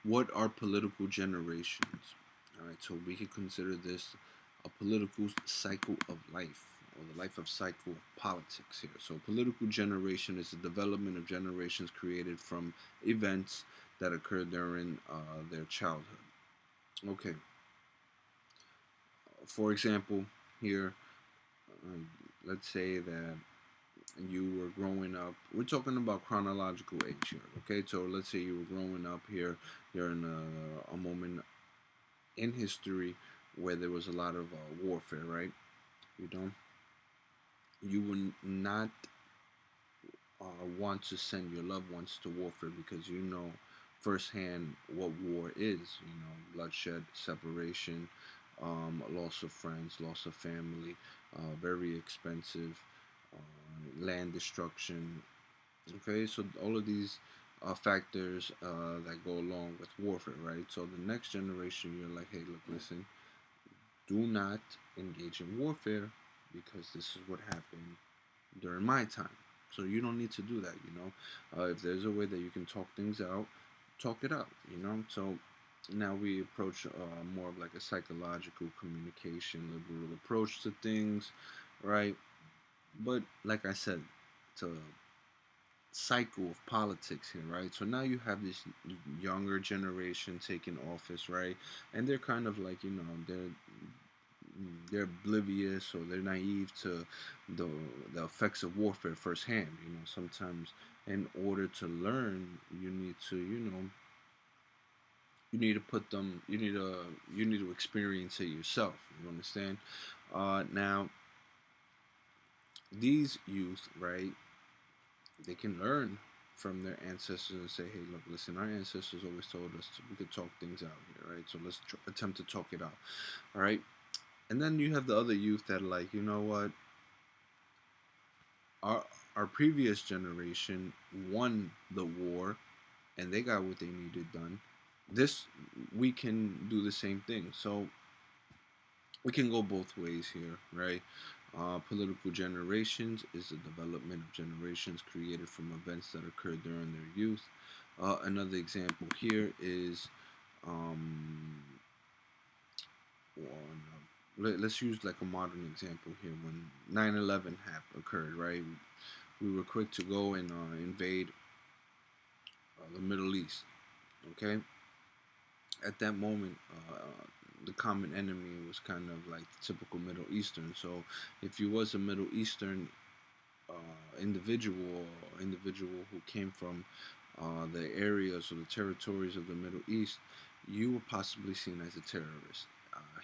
What are political generations? All right, so we can consider this a political cycle of life, or the life of cycle of politics here. So, political generation is the development of generations created from events that occurred during their childhood. Okay, for example, here, uh, let's say that you were growing up. We're talking about chronological age here. Okay, so let's say you were growing up here during a moment in history where there was a lot of warfare, right? You know, you would not want to send your loved ones to warfare because you know firsthand what war is. You know, bloodshed, separation, loss of friends, loss of family, very expensive, land destruction. Okay, so all of these factors that go along with warfare, right? So the next generation, you're like, hey, look, listen, do not engage in warfare because this is what happened during my time. So you don't need to do that, you know. If there's a way that you can talk things out, talk it out, you know. So now we approach more of like a psychological communication, liberal approach to things, right? But like I said, it's a cycle of politics here, right? So now you have this younger generation taking office, right? And they're kind of like, you know, they're oblivious or they're naive to the the effects of warfare firsthand. You know, sometimes in order to learn, you need to, you know, you need to put them, you need to experience it yourself. You understand? Now these youth, right? They can learn from their ancestors and say, hey, look, listen, our ancestors always told us we could talk things out here, right? So let's attempt to talk it out, all right? And then you have the other youth that are like, you know what, our our previous generation won the war and they got what they needed done. This we can do the same thing. So we can go both ways here, right? Political generations is the development of generations created from events that occurred during their youth. Another example here is um, let's use like a modern example here. When 9/11 occurred, right? We were quick to go and invade the Middle East. Okay, at that moment, the common enemy was kind of like the typical Middle Eastern. So, if you was a Middle Eastern individual who came from the areas or the territories of the Middle East, you were possibly seen as a terrorist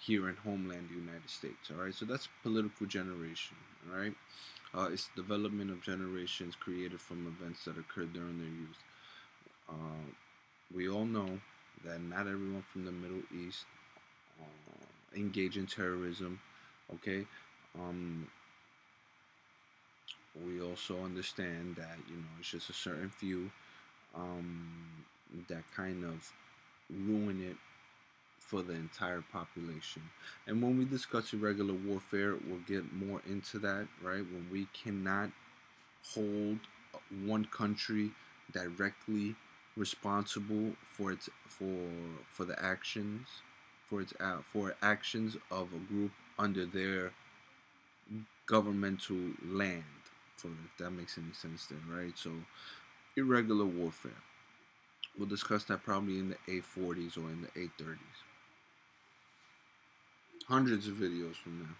here in homeland United States. All right, so that's political generation. All right, it's development of generations created from events that occurred during their youth. Uh, we all know that not everyone from the Middle East engage in terrorism. Okay, um, we also understand that you know it's just a certain few um, that kind of ruin it for the entire population. And when we discuss irregular warfare, we'll get more into that, right? When we cannot hold one country directly responsible for its for the actions for actions of a group under their governmental land, for if that makes any sense there, right? So irregular warfare. We'll discuss that probably in the A40s or in the A30s. Hundreds of videos from now.